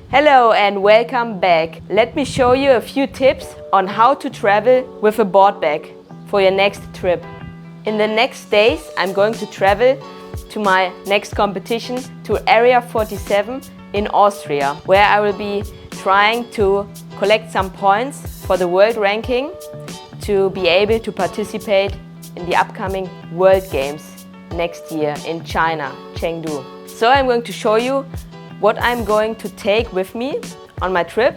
Hello and welcome back. Let me show you a few tips on how to travel with a board bag for your next trip. In the next days, I'm going to travel to my next competition to Area 47 in Austria, where I will be trying to collect some points for the world ranking to be able to participate in the upcoming World Games next year in China, Chengdu. So I'm going to show you what I'm going to take with me on my trip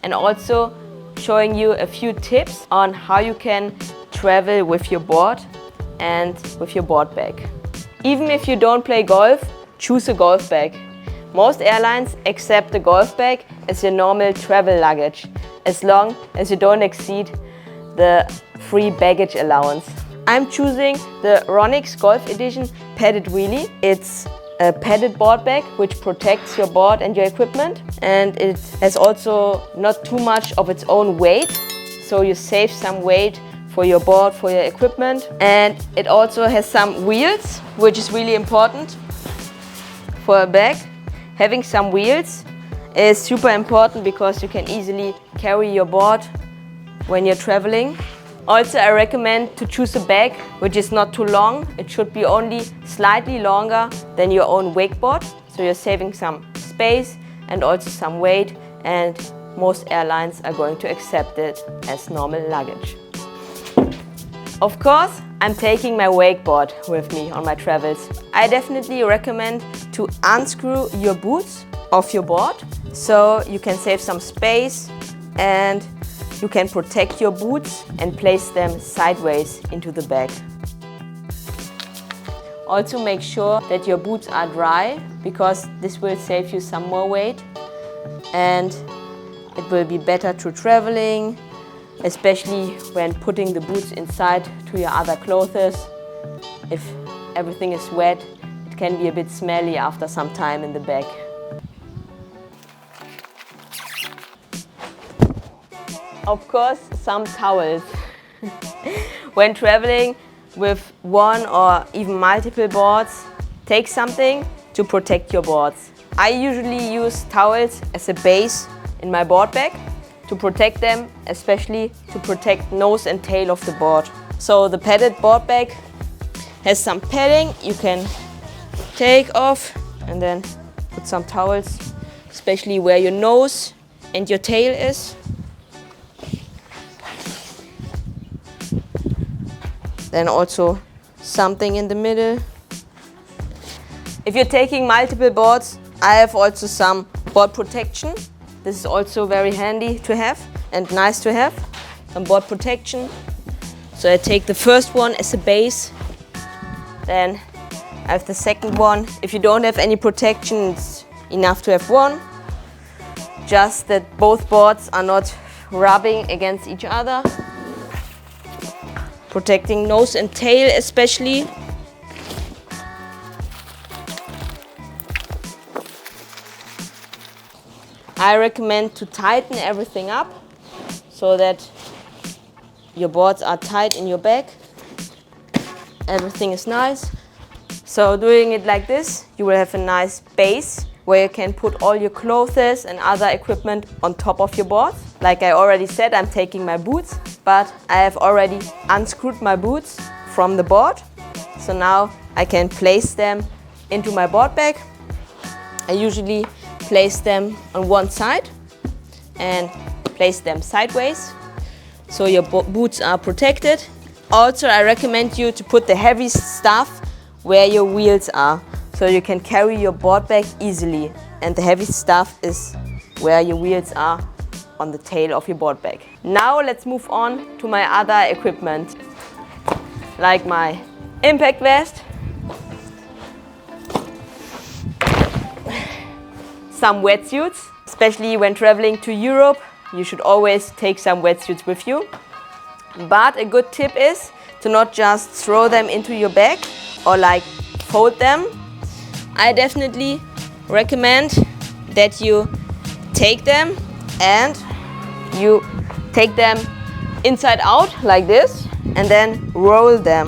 and also showing you a few tips on how you can travel with your board and with your board bag. Even if you don't play golf, choose a golf bag. Most airlines accept the golf bag as your normal travel luggage, as long as you don't exceed the free baggage allowance. I'm choosing the Ronix Golf Edition Padded Wheelie. It's a padded board bag which protects your board and your equipment, and it has also not too much of its own weight, so you save some weight for your board, for your equipment. And it also has some wheels, which is really important for a bag. Having some wheels is super important because you can easily carry your board when you're traveling. Also, I recommend to choose a bag which is not too long. It should be only slightly longer than your own wakeboard, so you're saving some space and also some weight, and most airlines are going to accept it as normal luggage. Of course, I'm taking my wakeboard with me on my travels. I definitely recommend to unscrew your boots off your board so you can save some space and you can protect your boots and place them sideways into the bag. Also make sure that your boots are dry, because this will save you some more weight and it will be better to traveling, especially when putting the boots inside to your other clothes. If everything is wet, it can be a bit smelly after some time in the bag. Of course, some towels. When traveling with one or even multiple boards, take something to protect your boards. I usually use towels as a base in my board bag to protect them, especially to protect nose and tail of the board. So the padded board bag has some padding you can take off and then put some towels, especially where your nose and your tail is. Then also something in the middle. If you're taking multiple boards, I have also some board protection. This is also very handy to have and nice to have, some board protection. So I take the first one as a base, then I have the second one. If you don't have any protection, it's enough to have one. Just that both boards are not rubbing against each other. Protecting nose and tail especially. I recommend to tighten everything up so that your boards are tight in your bag. Everything is nice. So doing it like this, you will have a nice base where you can put all your clothes and other equipment on top of your board. Like I already said, I'm taking my boots, but I have already unscrewed my boots from the board. So now I can place them into my board bag. I usually place them on one side and place them sideways so your boots are protected. Also, I recommend you to put the heavy stuff where your wheels are, so you can carry your board bag easily, and the heavy stuff is where your wheels are on the tail of your board bag. Now let's move on to my other equipment, like my impact vest, some wetsuits. Especially when traveling to Europe, you should always take some wetsuits with you. But a good tip is to not just throw them into your bag or like fold them. I definitely recommend that you take them and you take them inside out like this and then roll them.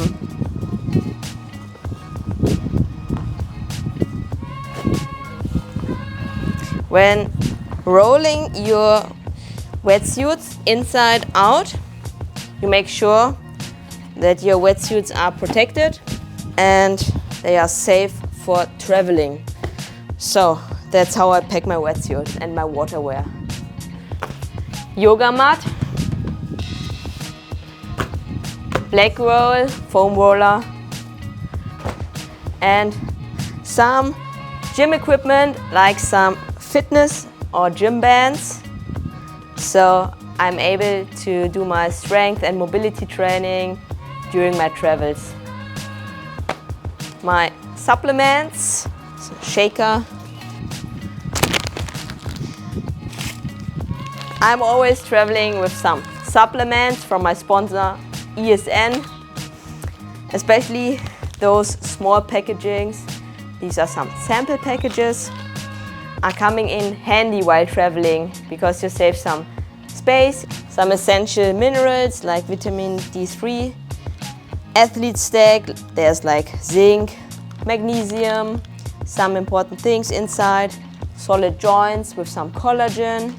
When rolling your wetsuits inside out. You make sure that your wetsuits are protected and they are safe for traveling. So that's how I pack my wetsuits and my water wear. Yoga mat, black roll, foam roller, and some gym equipment like some fitness or gym bands. So I'm able to do my strength and mobility training during my travels. My supplements, so shaker. I'm always traveling with some supplements from my sponsor ESN, especially those small packagings. These are some sample packages, are coming in handy while traveling because you save some space. Some essential minerals like vitamin D3, athlete stack, there's like zinc, magnesium, some important things inside, solid joints with some collagen.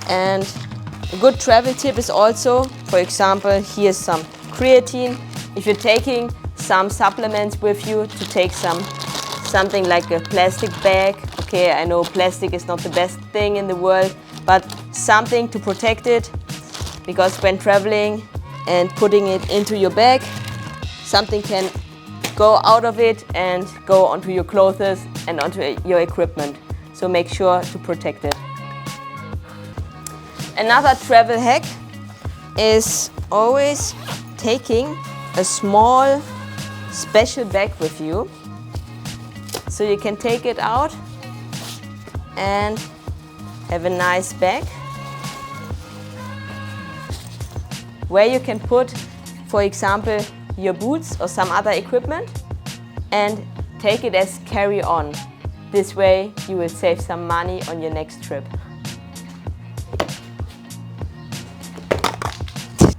And a good travel tip is also, for example, here's some creatine. If you're taking some supplements with you, to take something like a plastic bag. Okay, I know plastic is not the best thing in the world, but something to protect it, because when traveling and putting it into your bag, something can go out of it and go onto your clothes and onto your equipment. So make sure to protect it. Another travel hack is always taking a small special bag with you. So you can take it out and have a nice bag where you can put, for example, your boots or some other equipment and take it as carry-on. This way you will save some money on your next trip.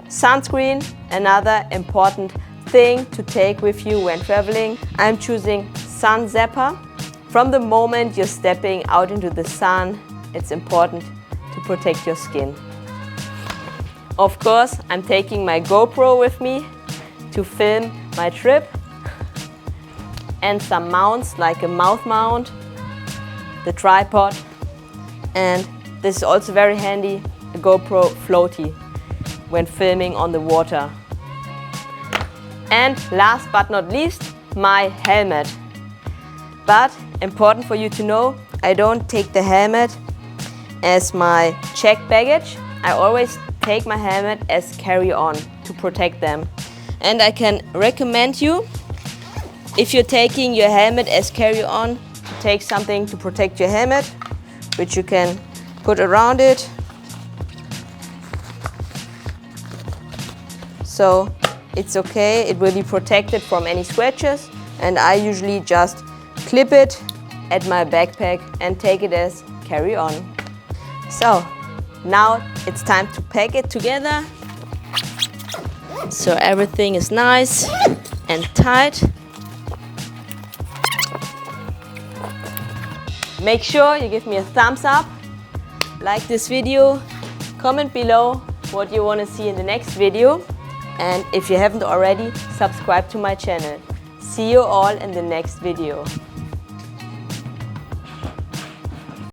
Sunscreen, another important thing to take with you when traveling. I'm choosing Sun Zapper. From the moment you're stepping out into the sun, it's important to protect your skin. Of course, I'm taking my GoPro with me to film my trip, and some mounts like a mouth mount, the tripod, and this is also very handy, a GoPro floaty when filming on the water. And last but not least, my helmet. But important for you to know, I don't take the helmet as my checked baggage. I always take my helmet as carry-on to protect them. And I can recommend you, if you're taking your helmet as carry-on, take something to protect your helmet, which you can put around it. So it's okay, it will be protected from any scratches, and I usually just clip it at my backpack and take it as carry-on. So now it's time to pack it together. So everything is nice and tight. Make sure you give me a thumbs up, like this video, comment below what you want to see in the next video. And if you haven't already, subscribe to my channel. See you all in the next video.